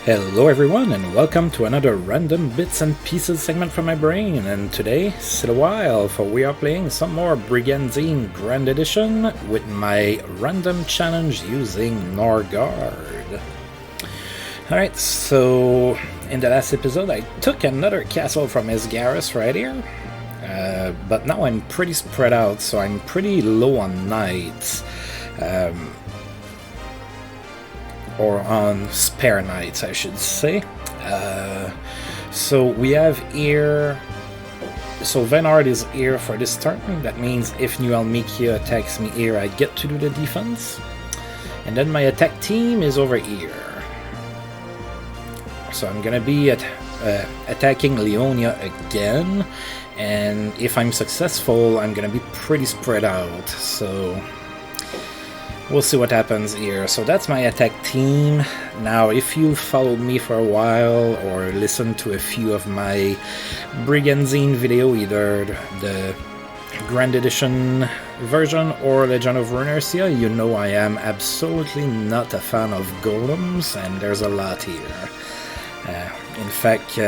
Hello everyone and welcome to another random bits and pieces segment from my brain, and today, sit a while for we are playing some more Brigandine Grand Edition with my random challenge using Norgard. Alright, so in the last episode I took another castle from Esgaris right here, but now I'm pretty spread out, so I'm pretty low on knights. Or on spare knights, I should say. So we have here... So Vaynard is here for this turn. That means if New Almekia attacks me here, I get to do the defense. And then my attack team is over here. So I'm gonna be attacking Leonia again. And if I'm successful, I'm gonna be pretty spread out. So... we'll see what happens here. So that's my attack team. Now, if you followed me for a while or listened to a few of my Brigandine video, either the Grand Edition version or Legend of Runercia, you know I am absolutely not a fan of golems, and there's a lot here. In fact,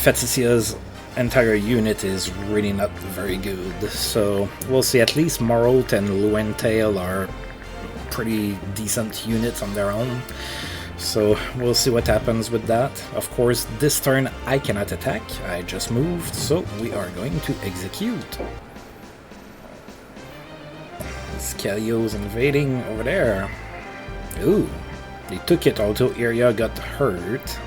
Feticia's entire unit is really not very good. So we'll see. At least Morot and Luentail are pretty decent units on their own, so we'll see what happens with that. Of course, this turn I cannot attack, I just moved, so we are going to execute. Kelilauns invading over there. Ooh, they took it, although Iria got hurt.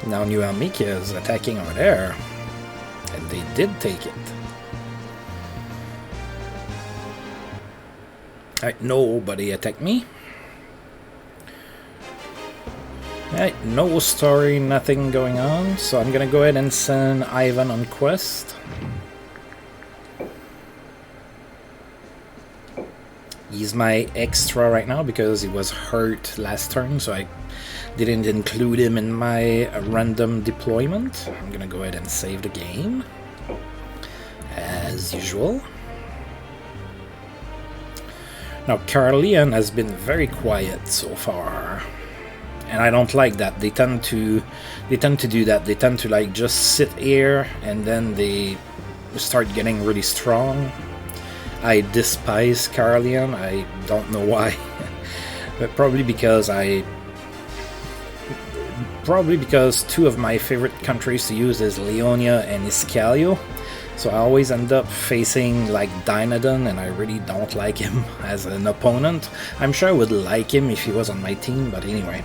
Now New Almekia is attacking over there, and they did take it. Alright, nobody attacked me. Alright, no story, nothing going on, so I'm gonna go ahead and send Ivan on quest. He's my extra right now because he was hurt last turn, so I didn't include him in my random deployment. I'm gonna go ahead and save the game, as usual. Now, Kelilauns has been very quiet so far, and I don't like that. They tend to do that. They tend to like just sit here, and then they start getting really strong. I despise Kelilauns. I don't know why, but probably because two of my favorite countries to use is Leonia and Iscalio. So I always end up facing like Dynadon, and I really don't like him as an opponent. I'm sure I would like him if he was on my team, but anyway.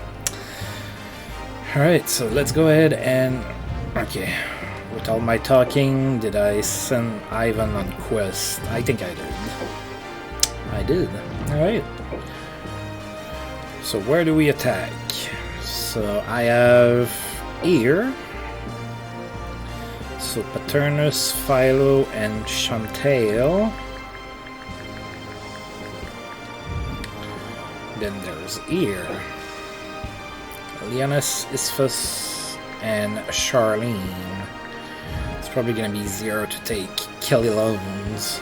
Alright, so let's go ahead and... okay, with all my talking, did I send Ivan on quest? I think I did. I did. Alright. So where do we attack? So I have here. So Paternus, Philo, and Chantal. Then there's Ear, Leonis, Isphus, and Charlene. It's probably going to be easier to take Kelilauns.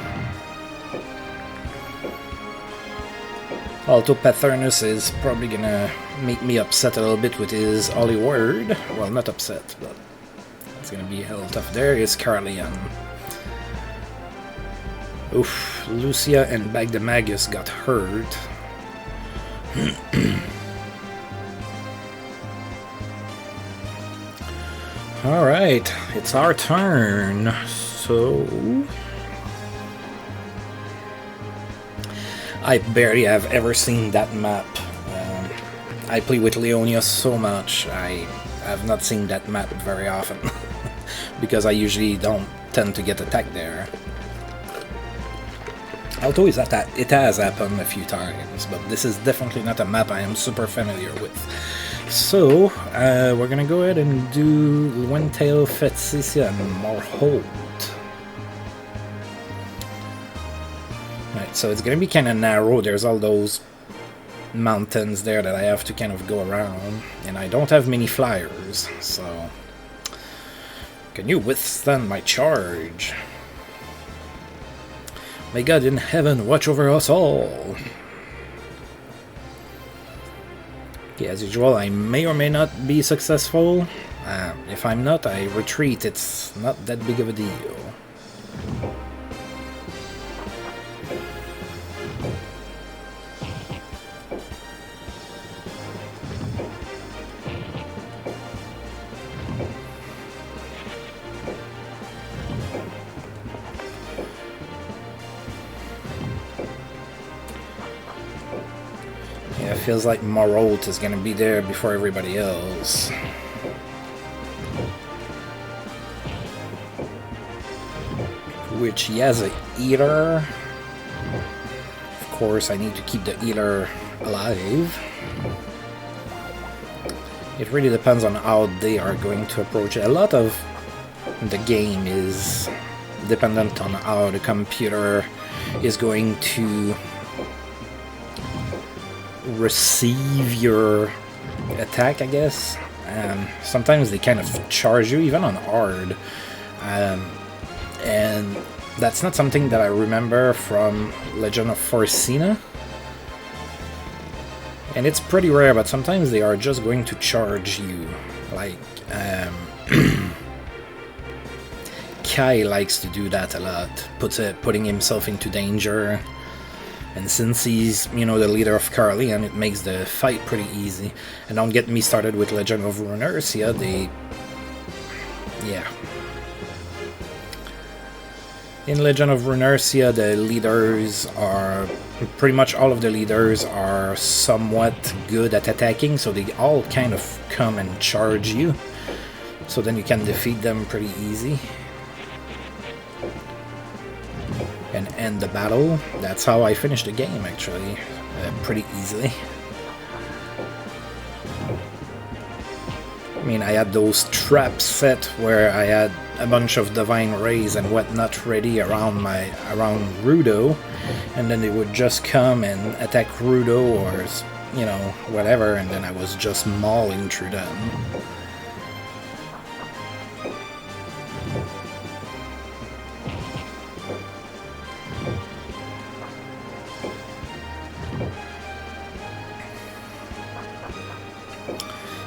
Although Paternus is probably going to make me upset a little bit with his Holy Word. Well, not upset, but it's gonna be hell tough. There is Kelilauns. Oof, Lucia and Bagdemagus got hurt. Alright, it's our turn. So... I barely have ever seen that map. I play with Leonia so much, I have not seen that map very often. Because I usually don't tend to get attacked there. Although it has happened a few times, but this is definitely not a map I am super familiar with. So, we're gonna go ahead and do Luentail, Feticia, and Morholt. Right, so it's gonna be kind of narrow. There's all those mountains there that I have to kind of go around, and I don't have many flyers, so... can you withstand my charge? May God in heaven watch over us all. Okay, as usual, I may or may not be successful. If I'm not, I retreat. It's not that big of a deal. Yeah, it feels like Marot is gonna be there before everybody else. Which he has a eater. Of course, I need to keep the eater alive. It really depends on how they are going to approach it. A lot of the game is dependent on how the computer is going to receive your attack, I guess. Sometimes they kind of charge you, even on hard. And that's not something that I remember from Legend of Forcina. And it's pretty rare, but sometimes they are just going to charge you. Like, Kai likes to do that a lot, putting himself into danger. And since he's, you know, the leader of Carlian, it makes the fight pretty easy. And don't get me started with Legend of Runersia, yeah. In Legend of Runersia, the leaders are... pretty much all of the leaders are somewhat good at attacking, so they all kind of come and charge you. So then you can defeat them pretty easy. And end the battle. That's how I finished the game, actually. Pretty easily. I mean, I had those traps set where I had a bunch of divine rays and whatnot ready around Rudo, and then they would just come and attack Rudo or, you know, whatever, and then I was just mauling through them.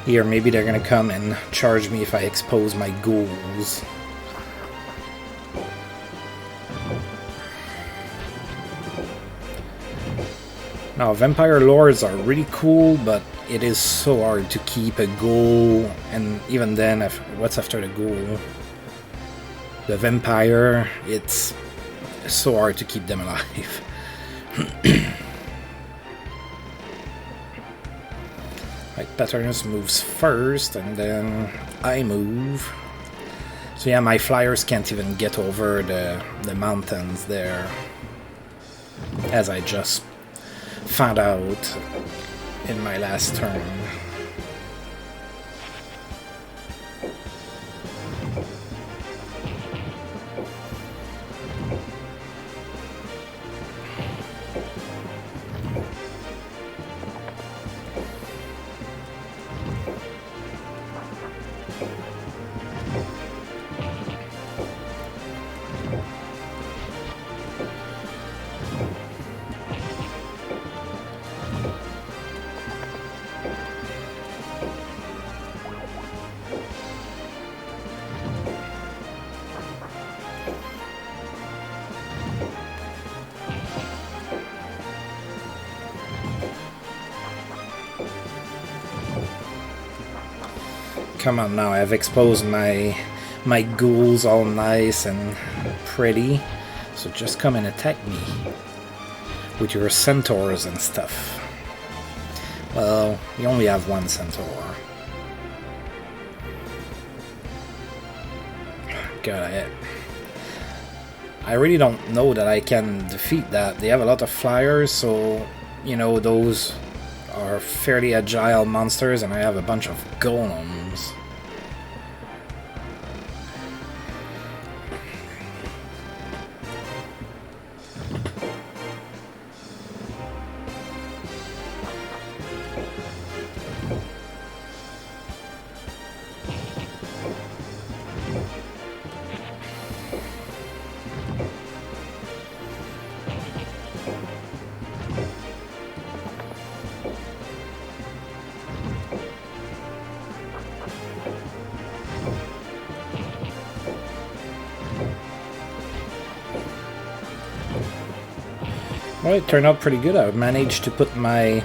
Here, maybe they're gonna come and charge me if I expose my ghouls. Now, Vampire Lords are really cool, but it is so hard to keep a ghoul, and even then, what's after the ghoul? The Vampire, it's so hard to keep them alive. Like, Paternus moves first, and then I move. So yeah, my flyers can't even get over the mountains there, as I just found out in my last turn. Come on now, I've exposed my ghouls all nice and pretty, so just come and attack me with your centaurs and stuff. Well, you only have one centaur. God, I really don't know that I can defeat that. They have a lot of flyers, so, you know, those are fairly agile monsters, and I have a bunch of golems. Well, it turned out pretty good. I managed to put my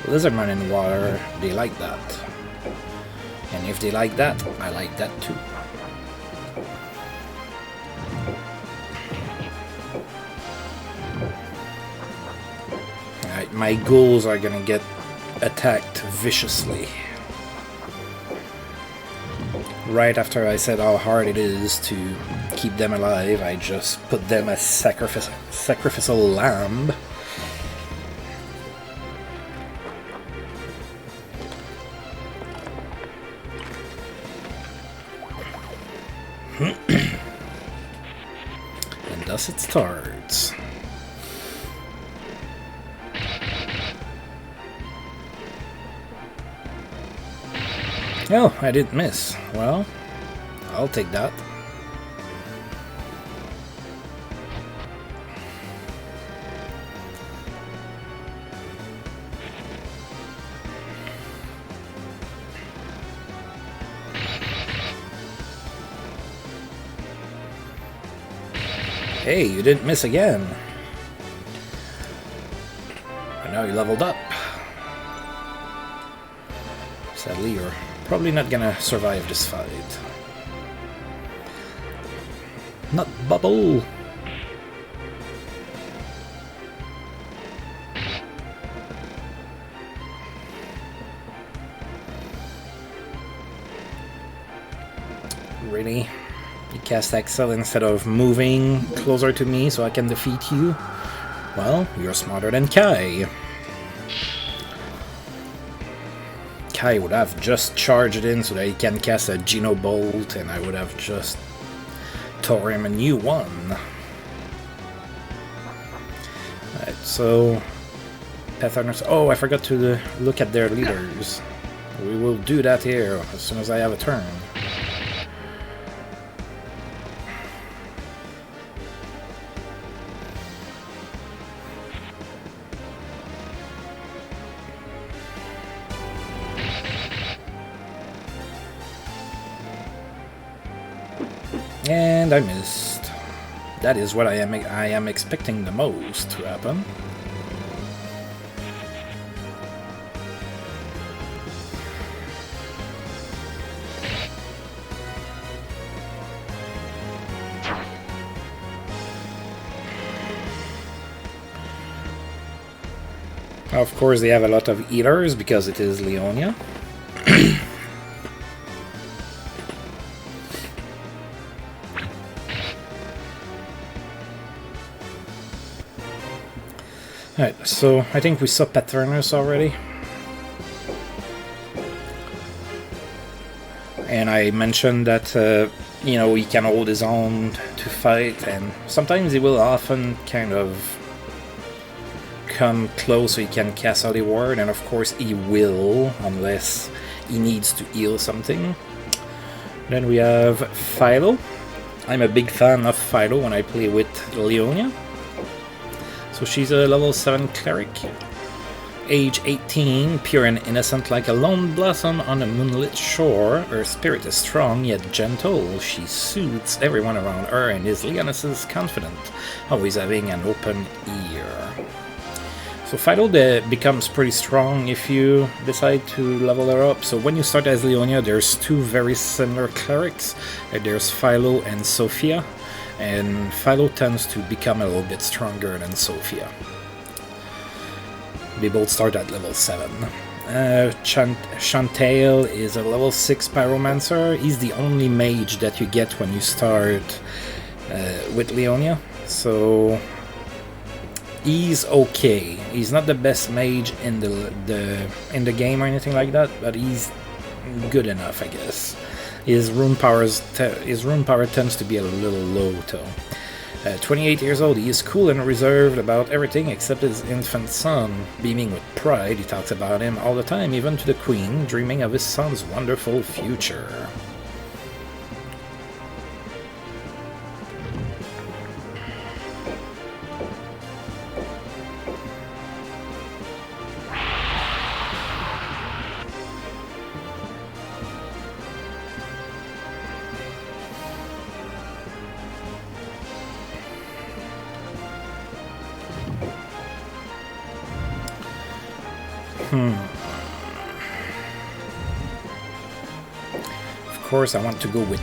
lizardmen in water. They like that. And if they like that, I like that too. Alright, my ghouls are gonna get attacked viciously. Right after I said how hard it is to keep them alive, I just put them as sacrificial lamb. And thus it starts. Oh, I didn't miss. Well, I'll take that. Hey, you didn't miss again. And now you leveled up. Sadly, you're probably not gonna survive this fight. Not bubble! Really? You cast Excel instead of moving closer to me so I can defeat you? Well, you're smarter than Kai. Kai would have just charged in so that he can cast a Geno Bolt, and I would have just tore him a new one. Alright, so Pathfinders. Oh, I forgot to look at their leaders. We will do that here as soon as I have a turn. And I missed. That is what I am expecting the most to happen. Of course, they have a lot of eaters because it is Leonia. Alright, so I think we saw Paternus already. And I mentioned that, you know, he can hold his own to fight, and sometimes he will often kind of come close so he can cast Holy Word, and of course he will, unless he needs to heal something. Then we have Philo. I'm a big fan of Philo when I play with Leonia. So she's a level 7 cleric, age 18, pure and innocent like a lone blossom on a moonlit shore. Her spirit is strong yet gentle. She soothes everyone around her and is Leonis's confidant, always having an open ear. So Philo becomes pretty strong if you decide to level her up. So when you start as Leonia, there's two very similar clerics. There's Philo and Sophia. And Philo tends to become a little bit stronger than Sophia. They both start at level 7. Chantail is a level 6 Pyromancer. He's the only mage that you get when you start with Leonia. So he's okay. He's not the best mage in the game or anything like that, but he's good enough, I guess. His rune power tends to be a little low, though. 28 years old, he is cool and reserved about everything except his infant son. Beaming with pride, he talks about him all the time, even to the queen, dreaming of his son's wonderful future. Of course, I want to go with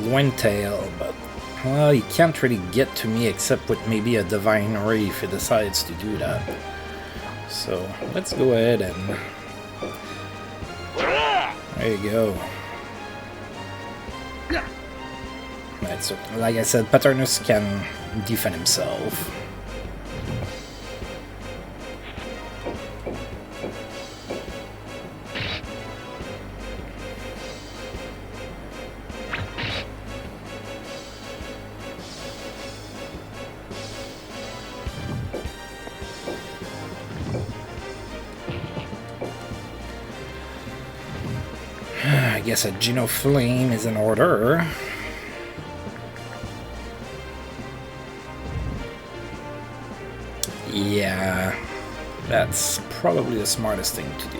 Lointail, but well, he can't really get to me except with maybe a Divine Ray if he decides to do that. So let's go ahead and there you go. Right, so like I said, Paternus can defend himself. I guess a Geno Flame is in order. Yeah, that's probably the smartest thing to do.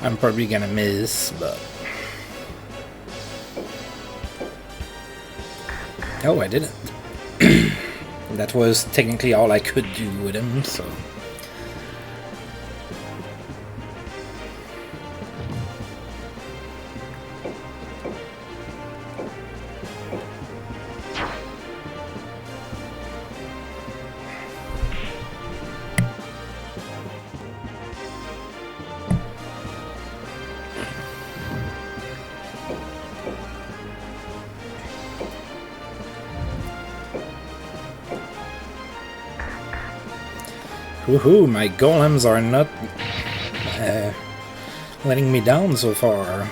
I'm probably gonna miss, but... Oh, I didn't. That was technically all I could do with him, so... Woohoo, my golems are not letting me down so far.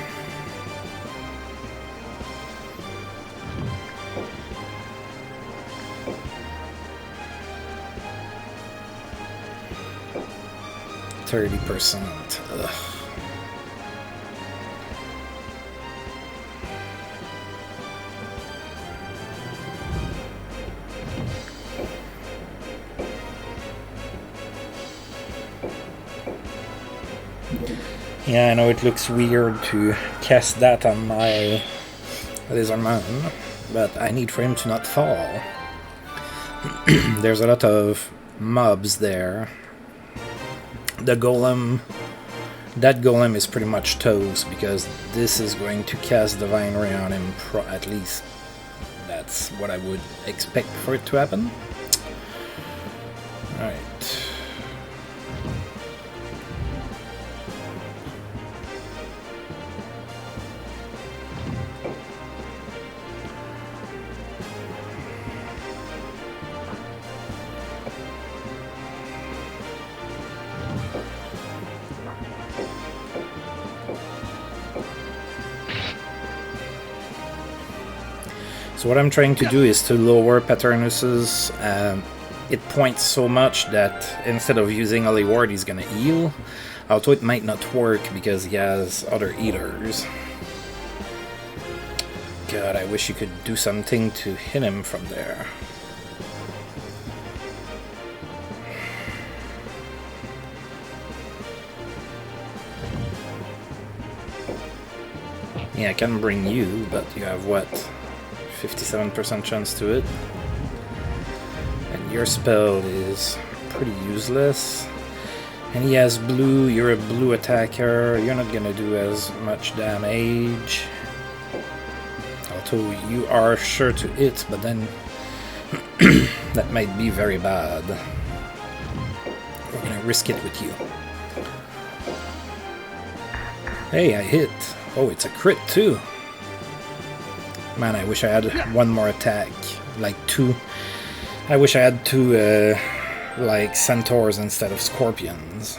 %. Ugh. Yeah, I know it looks weird to cast that on my Lizardman, but I need for him to not fall. There's a lot of mobs there. The golem, that golem is pretty much toast because this is going to cast Divine Ray on him, at least that's what I would expect for it to happen. Alright. So what I'm trying to do is to lower Paternus's hit points so much that instead of using Holy Ward, he's gonna heal. Although it might not work because he has other eaters. God, I wish you could do something to hit him from there. Yeah, I can bring you, but you have what? 57% chance to it. And your spell is pretty useless. And he has blue, you're a blue attacker, you're not gonna do as much damage. Although you are sure to hit, but then that might be very bad. We're gonna risk it with you. Hey, I hit. Oh, it's a crit too. Man, I wish I had one more attack. Like two. I wish I had two, like, centaurs instead of scorpions.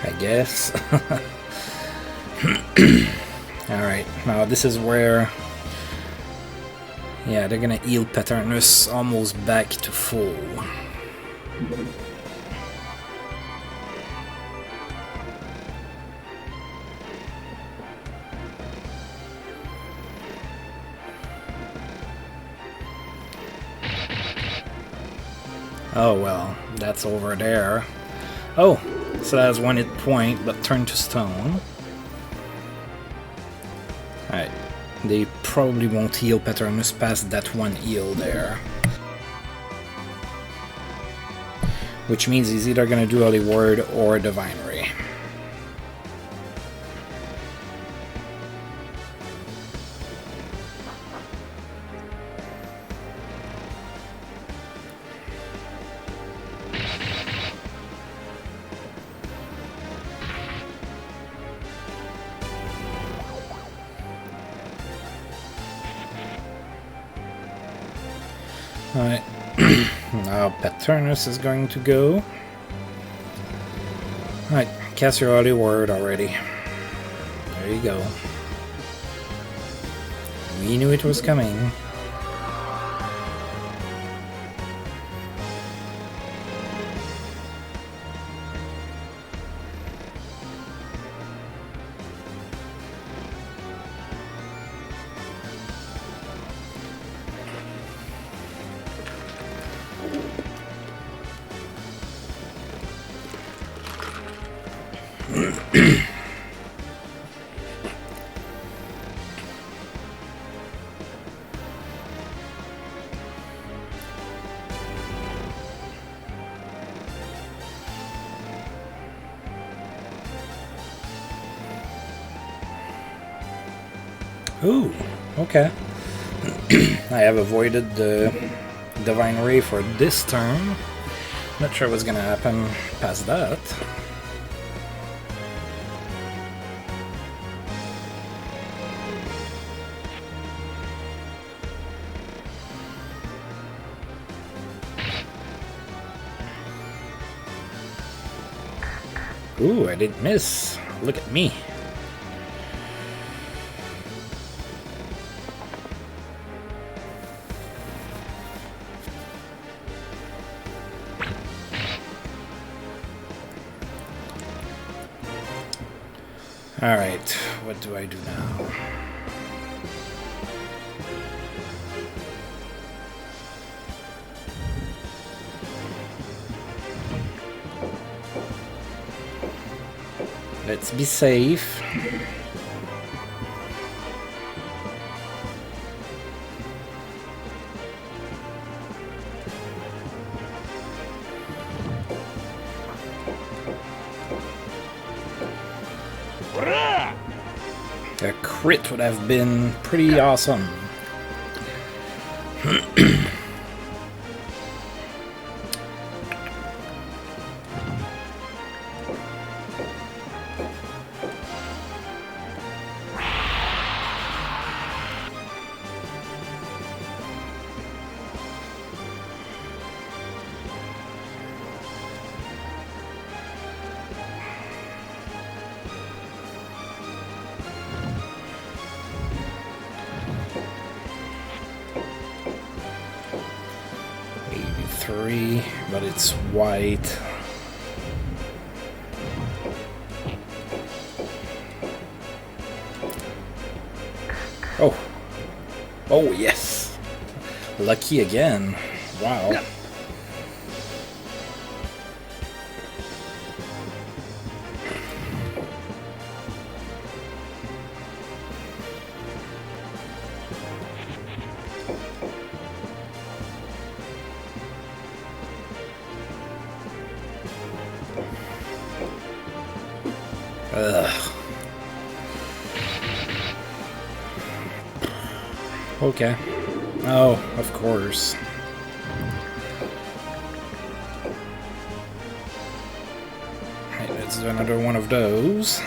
I guess. Alright, now this is where... Yeah, they're gonna heal Paternus almost back to full. Oh well, that's over there. Oh, so that has 1 hit point, but turned to stone. Alright, they probably won't heal Paternus past that 1 heal there. Which means he's either gonna do Holy Word or Divine Ray. Alright, now Paternus is going to go. Alright, cast your Holy Word already. There you go. We knew it was coming. Ooh, okay. I have avoided the Divine Ray for this turn. Not sure what's gonna happen past that. Ooh, I didn't miss. Look at me. Alright, what do I do now? Let's be safe. A crit would have been pretty awesome. But it's white. Oh. Oh, yes. Lucky again. Wow. okay. Oh, of course. Right, let's do another one of those.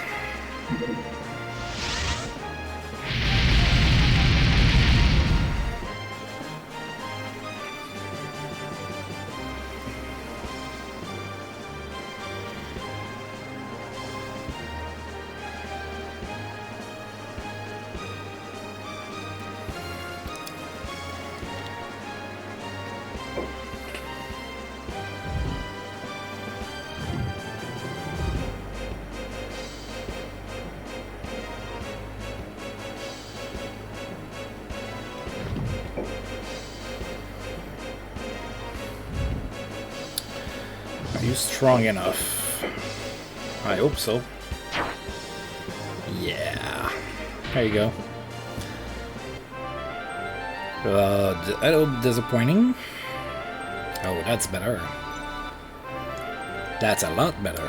Are you strong enough? I hope so. Yeah. There you go. A little disappointing. Oh, that's better. That's a lot better.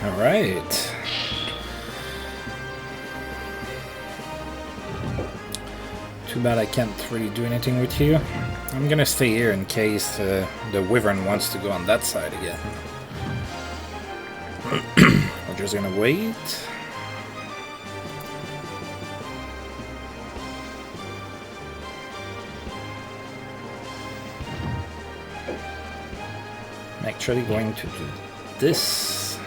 All right. Too bad I can't really do anything with you. I'm gonna stay here in case the wyvern wants to go on that side again. We're just gonna wait. I'm actually going to do this.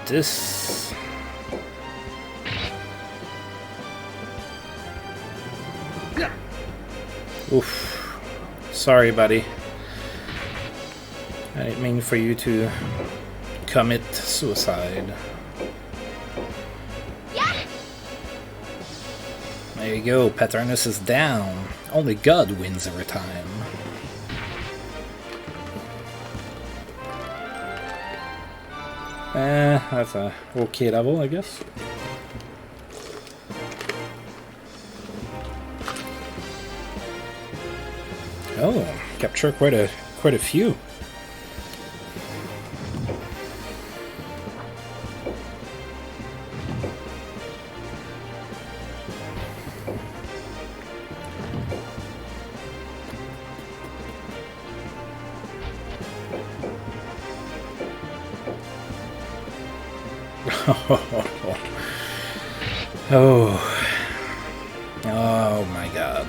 Do this. Oof. Sorry, buddy. I didn't mean for you to commit suicide. Yeah. There you go, Paternus is down. Only God wins every time. That's a okay level, I guess. Oh, capture quite a few. Oh my God.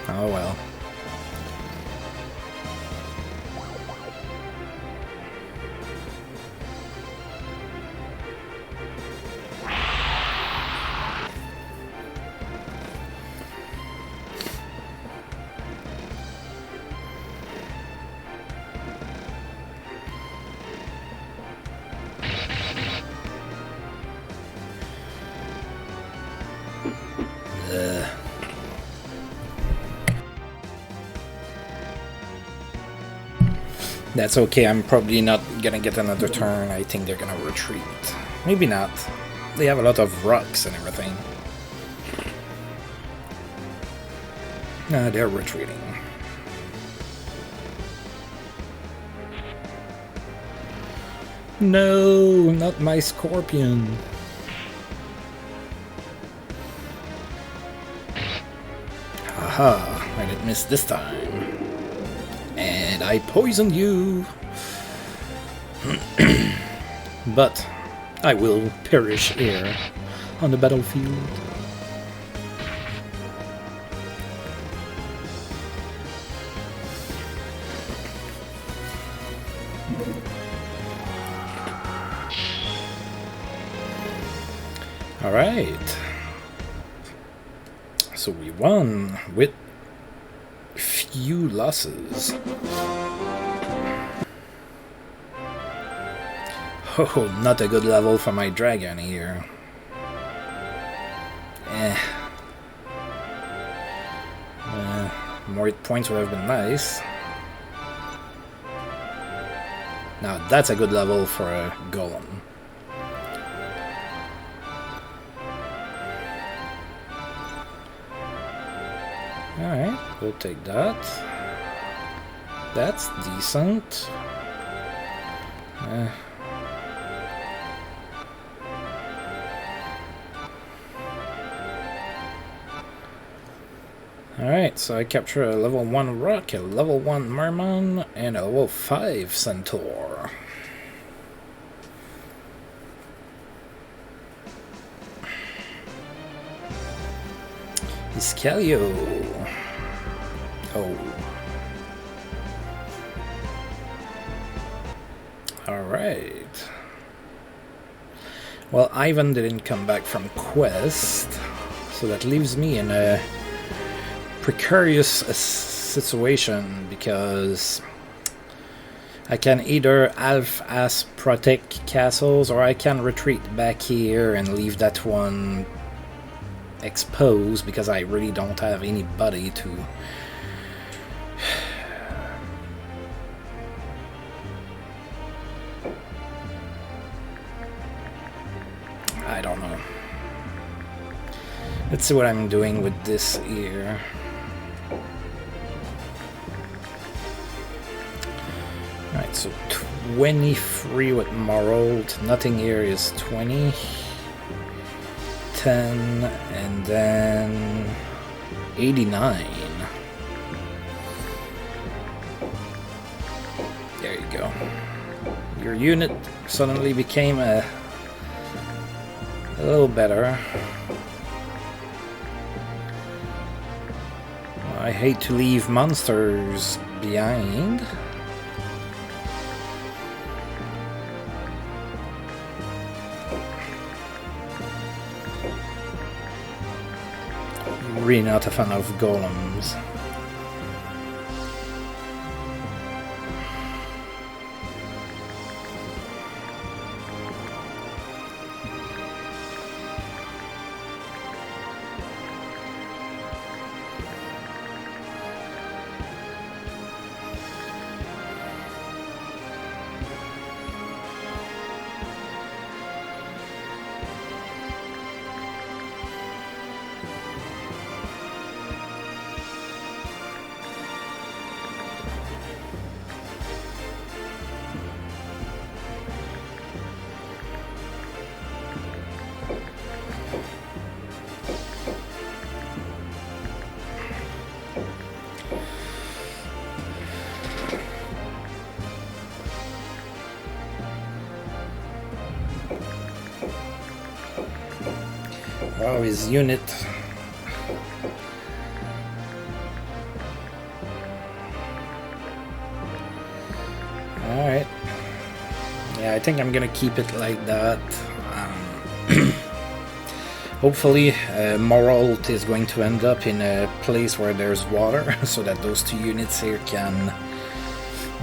Oh well. That's okay, I'm probably not gonna get another turn. I think they're gonna retreat. Maybe not. They have a lot of rocks and everything. Nah, they're retreating. No, not my scorpion. Haha, I didn't miss this time. And I poisoned you. But I will perish here on the battlefield. All right. So we won with few losses. Oh, not a good level for my dragon here. More hit points would have been nice. Now that's a good level for a golem. Alright, we'll take that. That's decent. Alright, so I capture a level 1 rock, a level 1 merman, and a level 5 centaur. Iscalio. Oh. Alright. Well, Ivan didn't come back from quest, so that leaves me in a precarious situation, because I can either half-ass protect castles, or I can retreat back here and leave that one exposed, because I really don't have anybody to... I don't know. Let's see what I'm doing with this here. Alright, so 23 with Morald. Nothing here is 20. 10, and then 89. There you go. Your unit suddenly became a little better. I hate to leave monsters behind. Really not a fan of golems. Wow, his unit. Alright. Yeah, I think I'm gonna keep it like that. Hopefully, Moralt is going to end up in a place where there's water, so that those two units here can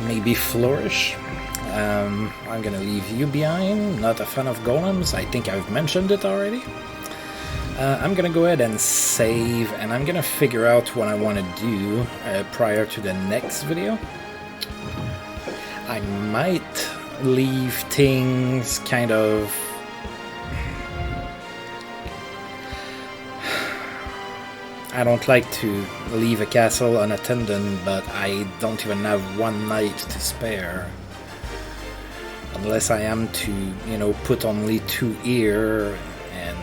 maybe flourish. I'm gonna leave you behind. Not a fan of golems. I think I've mentioned it already. I'm gonna go ahead and save, and I'm gonna figure out what I want to do prior to the next video. I might leave things kind of... I don't like to leave a castle unattended, but I don't even have one night to spare. Unless I am to, you know, put only 2 here and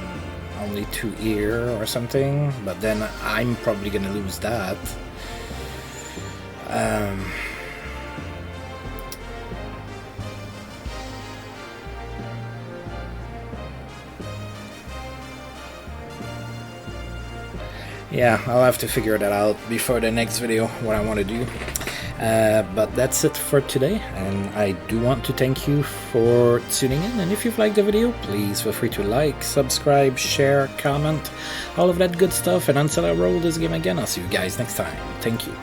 only 2 here or something, but then I'm probably gonna lose that. Yeah, I'll have to figure that out before the next video, what I want to do. But that's it for today, and I do want to thank you for tuning in, and if you've liked the video, please feel free to like, subscribe, share, comment, all of that good stuff, and until I roll this game again, I'll see you guys next time. Thank you.